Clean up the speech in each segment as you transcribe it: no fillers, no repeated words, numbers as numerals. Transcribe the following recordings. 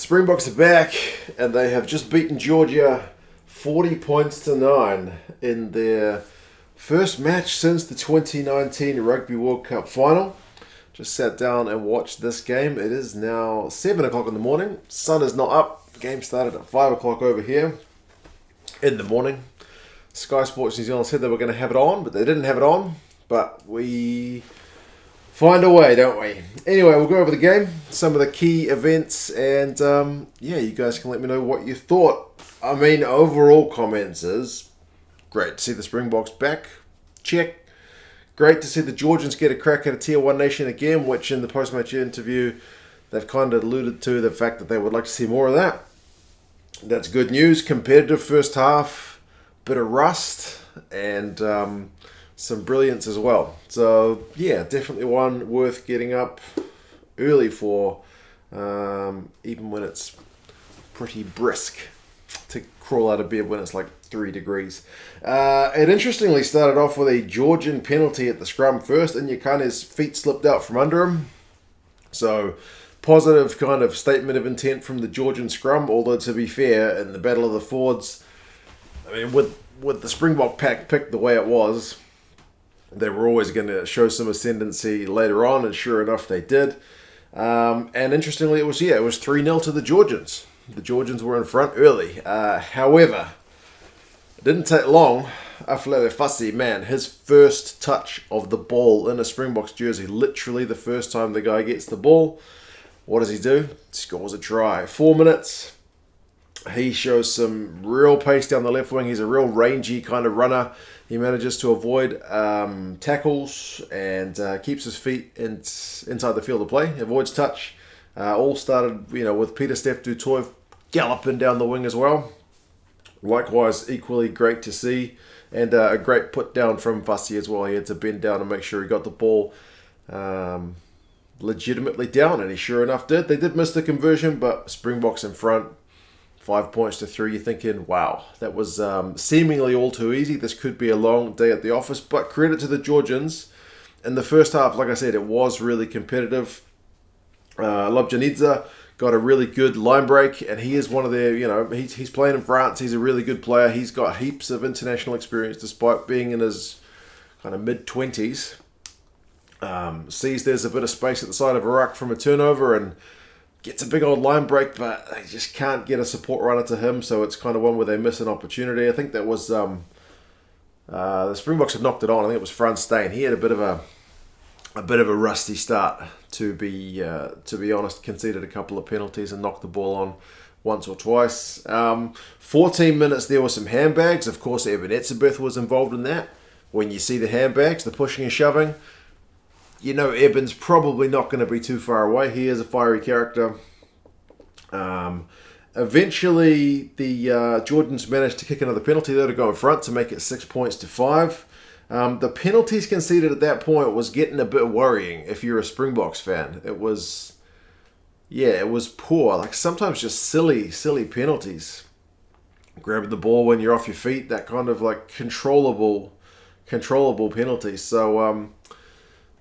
Springboks are back, and they have just beaten Georgia 40 points to 9 in their first match since the 2019 Rugby World Cup final. Just sat down and watched this game. It is now 7 o'clock in the morning. Sun is not up. The game started at 5 o'clock over here in the morning. Sky Sports New Zealand said they were going to have it on, but they didn't have it on. But we find a way, don't we? Anyway, we'll go over the game, some of the key events, and you guys can let me know what you thought. I mean, overall comments is great to see the Springboks back. Check. Great to see the Georgians get a crack at a Tier 1 nation again, which in the post-match interview, they've kind of alluded to the fact that they would like to see more of that. That's good news. Competitive first half, bit of rust, and some brilliance as well. So, yeah, definitely one worth getting up early for, even when it's pretty brisk, to crawl out of bed when it's like 3 degrees. It interestingly started off with a Georgian penalty at the scrum first, and Yakane's feet slipped out from under him. So, positive kind of statement of intent from the Georgian scrum, although to be fair, in the Battle of the Fords, I mean, with the Springbok pack picked the way it was, they were always going to show some ascendancy later on, and sure enough, they did. And interestingly, it was 3-0 to the Georgians. The Georgians were in front early. However, it didn't take long. Aflele Fassi, man, his first touch of the ball in a Springboks jersey, literally the first time the guy gets the ball, what does he do? Scores a try. 4 minutes. He shows some real pace down the left wing. He's a real rangy kind of runner. He manages to avoid tackles and keeps his feet inside the field of play. Avoids touch. All started, with Pieter-Steph du Toit galloping down the wing as well. Likewise, equally great to see. And a great put down from Fassi as well. He had to bend down and make sure he got the ball legitimately down. And he sure enough did. They did miss the conversion, but Springboks in front. 5 points to 3, you're thinking, wow, that was seemingly all too easy. This could be a long day at the office, but credit to the Georgians. In the first half, like I said, it was really competitive. Lobjanidze got a really good line break, and he is one of their, he's playing in France. He's a really good player. He's got heaps of international experience despite being in his kind of mid-20s. Sees there's a bit of space at the side of a ruck from a turnover and gets a big old line break, but they just can't get a support runner to him, so it's kind of one where they miss an opportunity. I think that was the Springboks had knocked it on. I think it was Frans Steyn. He had a bit of a rusty start, to be honest. Conceded a couple of penalties and knocked the ball on once or twice. 14 minutes, there were some handbags. Of course, Eben Etzebeth was involved in that. When you see the handbags, the pushing and shoving, Eben's probably not going to be too far away. He is a fiery character. Eventually, the Georgians managed to kick another penalty, though, to go in front to make it 6 points to 5. The penalties conceded at that point was getting a bit worrying if you're a Springboks fan. It was poor. Like, sometimes just silly penalties. Grabbing the ball when you're off your feet, that kind of like controllable penalties. So,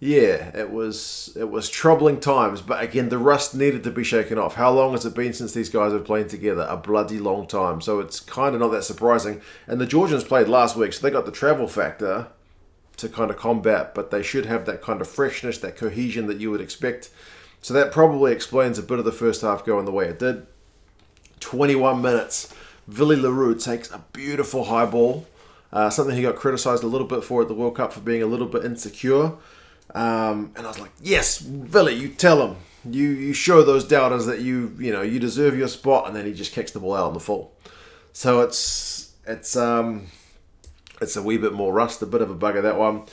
it was troubling times, but again, the rust needed to be shaken off. How long has it been since these guys have played together? A bloody long time. So it's kind of not that surprising. And the Georgians played last week, so they got the travel factor to kind of combat, but they should have that kind of freshness, that cohesion that you would expect. So that probably explains a bit of the first half going the way it did. 21 minutes. Willie Leroux takes a beautiful high ball. Something he got criticised a little bit for at the World Cup for being a little bit insecure. And I was like, yes, Billy, you tell him. You show those doubters that you deserve your spot, and then he just kicks the ball out on the full. So it's a wee bit more rust, a bit of a bugger, that one.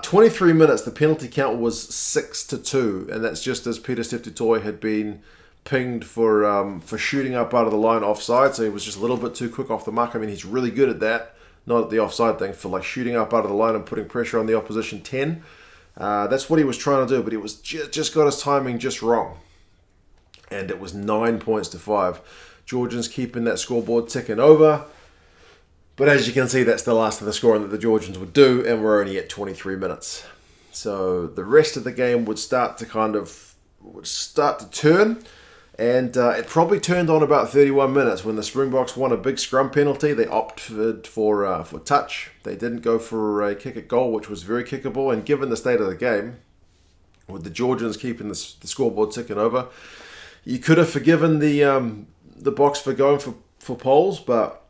23 minutes, the penalty count was 6-2, and that's just as Pieter-Steph du Toit had been pinged for shooting up out of the line offside, so he was just a little bit too quick off the mark. I mean, he's really good at that, not at the offside thing, for like shooting up out of the line and putting pressure on the opposition 10. That's what he was trying to do, but he was just got his timing just wrong. And it was 9 points to 5. Georgians keeping that scoreboard ticking over. But as you can see, that's the last of the scoring that the Georgians would do, and we're only at 23 minutes. So the rest of the game would start to turn. And it probably turned on about 31 minutes when the Springboks won a big scrum penalty. They opted for touch. They didn't go for a kick at goal, which was very kickable. And given the state of the game, with the Georgians keeping the scoreboard ticking over, you could have forgiven the Boks for going for poles, but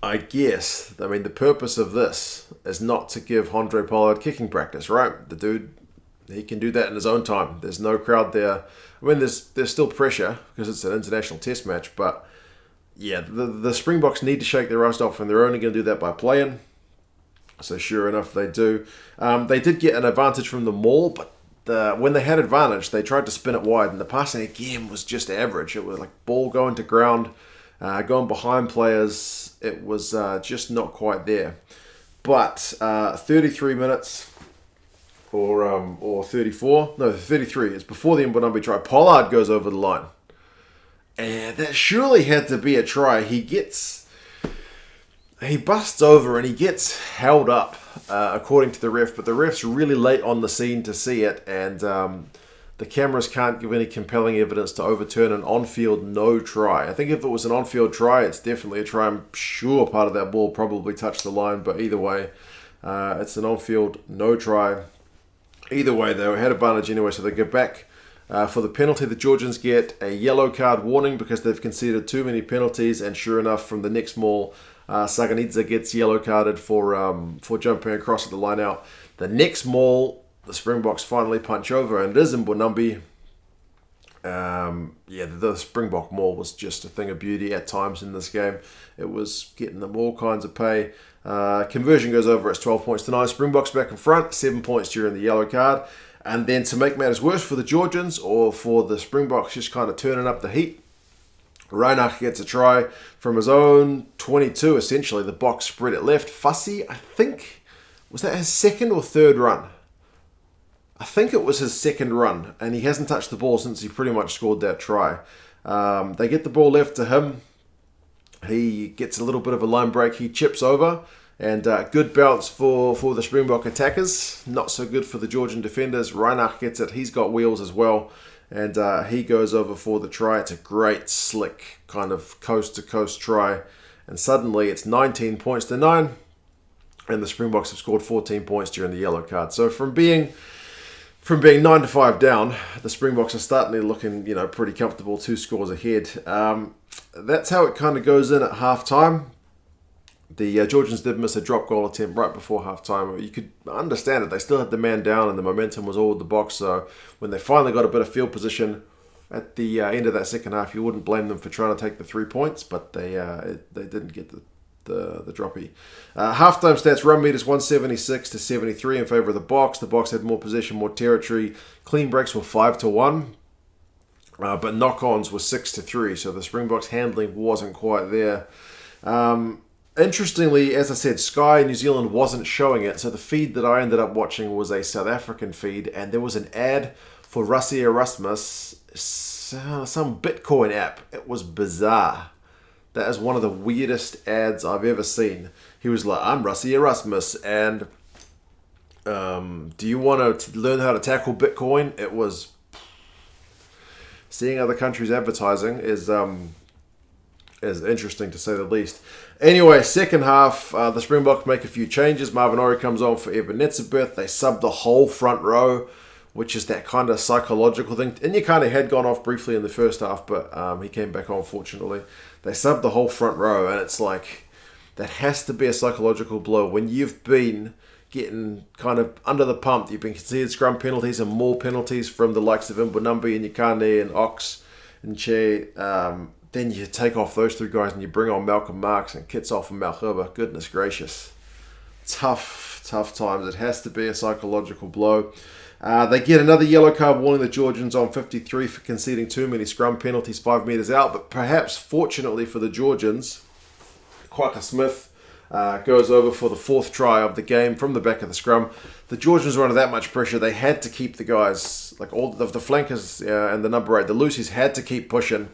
I guess, the purpose of this is not to give Andre Pollard kicking practice, right? The dude, he can do that in his own time. There's no crowd there. There's still pressure because it's an international test match, but yeah, the Springboks need to shake their rust off, and they're only going to do that by playing. So sure enough, they do. They did get an advantage from the maul, but when they had advantage, they tried to spin it wide, and the passing again was just average. It was like ball going to ground, going behind players. It was just not quite there. But 33 minutes or 34, no, 33. It's before the Mbonambi try. Pollard goes over the line, and that surely had to be a try. He busts over and he gets held up, according to the ref, but the ref's really late on the scene to see it, and the cameras can't give any compelling evidence to overturn an on-field no try. I think if it was an on-field try, it's definitely a try. I'm sure part of that ball probably touched the line, but either way, it's an on-field no try. Either way, they had advantage anyway, so they go back for the penalty. The Georgians get a yellow card warning because they've conceded too many penalties, and sure enough, from the next maul, Saganidze gets yellow carded for jumping across at the line out. The next maul, the Springboks finally punch over, and it is Mbonambi. The Springbok maul was just a thing of beauty at times in this game. It was getting them all kinds of pay. Conversion goes over, it's 12 points to 9. Springboks back in front, 7 points during the yellow card. And then to make matters worse for the Georgians, or for the Springboks just kind of turning up the heat, Reinach gets a try from his own 22, essentially. The box spread it left. Fussy, I think, was that his second or third run? I think it was his second run, and he hasn't touched the ball since he pretty much scored that try. They get the ball left to him. He gets a little bit of a line break. He chips over, and good bounce for the Springbok attackers. Not so good for the Georgian defenders. Reinach gets it. He's got wheels as well. And he goes over for the try. It's a great, slick, kind of coast-to-coast try. And suddenly it's 19 points to 9. And the Springboks have scored 14 points during the yellow card. So from being 9-5 down, the Springboks are starting to looking, pretty comfortable, 2 scores ahead. That's how it kind of goes in at half-time. The Georgians did miss a drop goal attempt right before half-time. You could understand it. They still had the man down and the momentum was all with the Boks. So when they finally got a bit of field position at the end of that second half, you wouldn't blame them for trying to take the 3 points, but they didn't get the droppy. Half-time stats, run meters 176 to 73 in favour of the Boks. The Boks had more possession, more territory. Clean breaks were 5-1. But knock-ons were 6-3, so the Springboks handling wasn't quite there. Interestingly, as I said, Sky New Zealand wasn't showing it, so the feed that I ended up watching was a South African feed, and there was an ad for Rassie Erasmus, some Bitcoin app. It was bizarre. That is one of the weirdest ads I've ever seen. He was like, I'm Rassie Erasmus, and do you want to learn how to tackle Bitcoin? It was... Seeing other countries advertising is interesting, to say the least. Anyway, second half, the Springboks make a few changes. Marvin Orie comes on for Eben Netzebeth. They sub the whole front row, which is that kind of psychological thing. And you kind of had gone off briefly in the first half, but he came back on, fortunately. They sub the whole front row, and it's like, that has to be a psychological blow. When you've been getting kind of under the pump, you've been conceded scrum penalties and more penalties from the likes of Mbonambi and Yekane and Ox and Che. Then you take off those 3 guys and you bring on Malcolm Marx and Kitsoff and Malherbe. Goodness gracious. Tough times. It has to be a psychological blow. They get another yellow card warning, the Georgians, on 53 for conceding too many scrum penalties 5 metres out. But perhaps, fortunately for the Georgians, Quaka Smith goes over for the 4th try of the game from the back of the scrum. The Georgians were under that much pressure. They had to keep the guys, like all of the flankers and the number 8, the Lucy's had to keep pushing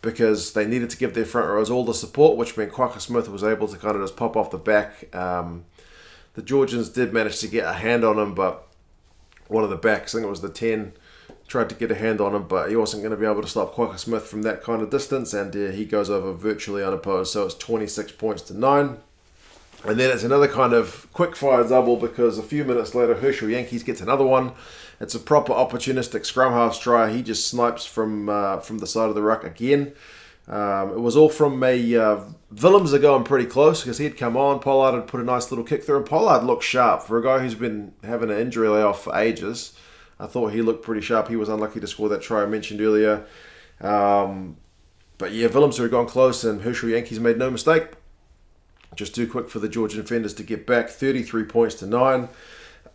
because they needed to give their front rows all the support, which meant Quaka Smith was able to kind of just pop off the back. The Georgians did manage to get a hand on him, but one of the backs, I think it was the 10, Tried to get a hand on him, but he wasn't going to be able to stop Quacker Smith from that kind of distance, and he goes over virtually unopposed. So it's 26 points to 9. And then it's another kind of quick-fire double because a few minutes later, Herschel Yankees gets another one. It's a proper opportunistic scrum half try. He just snipes from the side of the ruck again. It was all from a... Willems are going pretty close because he'd come on. Pollard had put a nice little kick through, and Pollard looked sharp. For a guy who's been having an injury layoff for ages, I thought he looked pretty sharp. He was unlucky to score that try I mentioned earlier. But yeah, Willems had gone close, and Herschel Yankees made no mistake. Just too quick for the Georgian defenders to get back. 33 points to 9.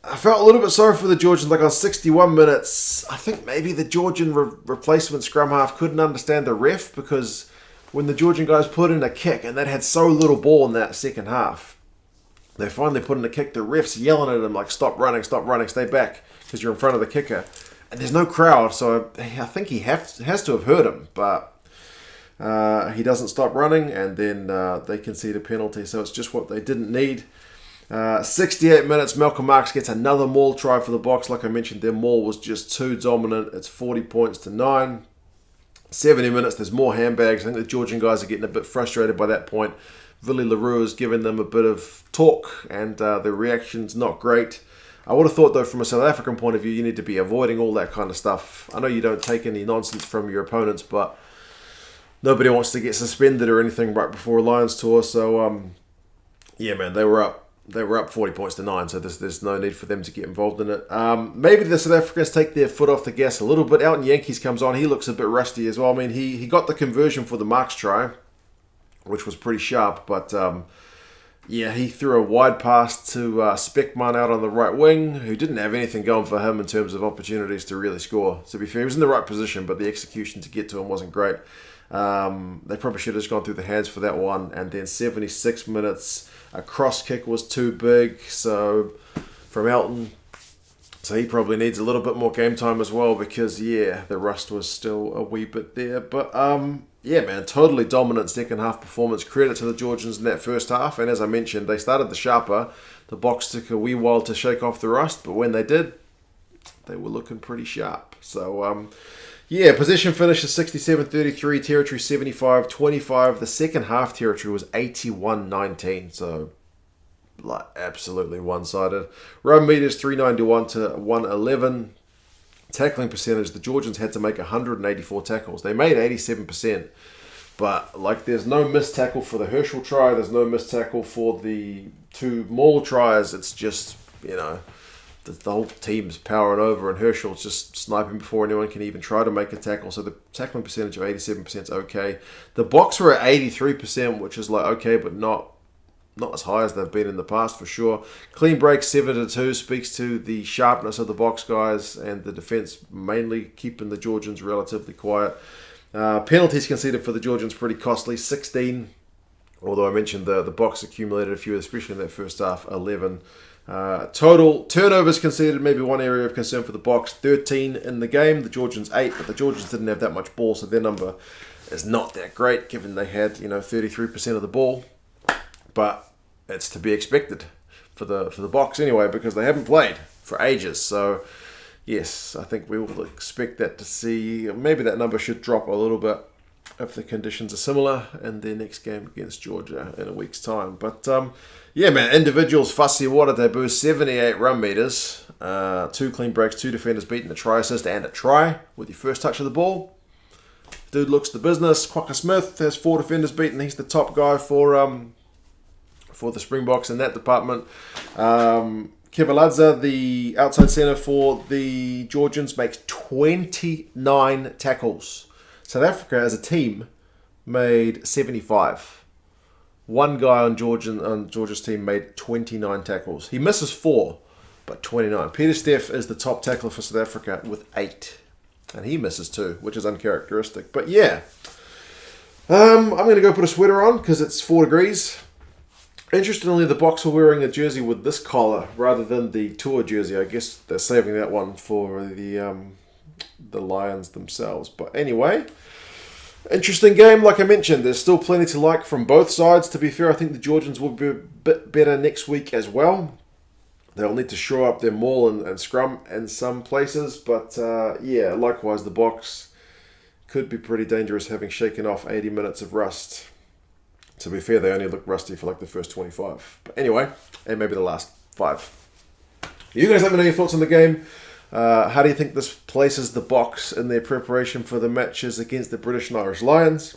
I felt a little bit sorry for the Georgians. Like on 61 minutes, I think maybe the Georgian replacement scrum half couldn't understand the ref, because when the Georgian guys put in a kick and they had so little ball in that second half, they finally put in a kick. The ref's yelling at them like, stop running, stay back, because you're in front of the kicker. And there's no crowd, so I think he has to have heard him, but he doesn't stop running, and then they concede a penalty. So it's just what they didn't need. 68 minutes, Malcolm Marx gets another maul try for the Boks. Like I mentioned, their maul was just too dominant. It's 40 points to 9. 70 minutes, there's more handbags. I think the Georgian guys are getting a bit frustrated by that point. Willie LaRue is giving them a bit of talk, and the reaction's not great. I would have thought, though, from a South African point of view, you need to be avoiding all that kind of stuff. I know you don't take any nonsense from your opponents, but nobody wants to get suspended or anything right before a Lions tour. So, yeah, man, they were up 40 points to 9, so there's no need for them to get involved in it. Maybe the South Africans take their foot off the gas a little bit. Elton Yankees comes on. He looks a bit rusty as well. I mean, he got the conversion for the Marks try, which was pretty sharp, but yeah, he threw a wide pass to Speckman out on the right wing, who didn't have anything going for him in terms of opportunities to really score. To be fair, he was in the right position, but the execution to get to him wasn't great. They probably should have just gone through the hands for that one. And then 76 minutes, a cross kick was too big, so from Elton. So he probably needs a little bit more game time as well, because, yeah, the rust was still a wee bit there. But, yeah, man, totally dominant second half performance. Credit to the Georgians in that first half. And as I mentioned, they started the sharper. The Boks took a wee while to shake off the rust, but when they did, they were looking pretty sharp. So, yeah, possession finish is 67-33, territory 75-25. The second half territory was 81-19, so like absolutely one-sided. Run meters 391 to 111. Tackling percentage, the Georgians had to make 184 tackles. They made 87%, but like there's no missed tackle for the Herschel try. There's no missed tackle for the two Maul tries. It's just, you know, the whole team's powering over, and Herschel's just sniping before anyone can even try to make a tackle. So the tackling percentage of 87% is okay. The Boks were at 83%, which is like okay, but not as high as they've been in the past for sure. Clean break 7-2 speaks to the sharpness of the Boks guys, and the defense mainly keeping the Georgians relatively quiet. Penalties conceded for the Georgians pretty costly, 16. Although I mentioned the Boks accumulated a few, especially in that first half, 11. Total turnovers conceded, maybe one area of concern for the Boks, 13 in the game. The Georgians 8, but the Georgians didn't have that much ball, so their number is not that great, given they had 33% of the ball. But it's to be expected for the Boks anyway, because they haven't played for ages. So yes, I think we will expect that to see. Maybe that number should drop a little bit if the conditions are similar in their next game against Georgia in a week's time. But yeah, man, individuals, Fussy Water debut, 78 run meters, 2 clean breaks, 2 defenders beaten, a try assist and a try with your first touch of the ball. Dude looks the business. Quacker Smith has 4 defenders beaten. He's the top guy for the Springboks in that department. Kevaladze, the outside centre for the Georgians, makes 29 tackles. South Africa as a team made 75. One guy on Georgia's team made 29 tackles. He misses 4, but 29. Peter Steff is the top tackler for South Africa with 8. And he misses 2, which is uncharacteristic. But yeah, I'm going to go put a sweater on because it's 4 degrees. Interestingly, the Boks are wearing a jersey with this collar rather than the tour jersey. I guess they're saving that one for the Lions themselves. But anyway, interesting game. Like I mentioned, there's still plenty to like from both sides. To be fair, I think the Georgians will be a bit better next week as well. They'll need to shore up their maul and scrum in some places. But yeah, likewise, the Boks could be pretty dangerous, having shaken off 80 minutes of rust. To be fair, they only looked rusty for like the first 25. But anyway, and maybe the last 5. You guys let me know your thoughts on the game. How do you think this places the Boks in their preparation for the matches against the British and Irish Lions?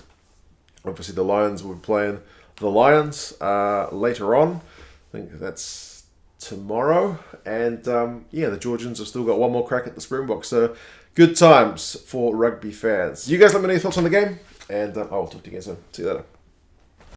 Obviously, the Lions will be playing the Lions later on. I think that's tomorrow. And yeah, the Georgians have still got one more crack at the Springboks. So good times for rugby fans. You guys let me know your thoughts on the game. And I will talk to you again soon. See you later.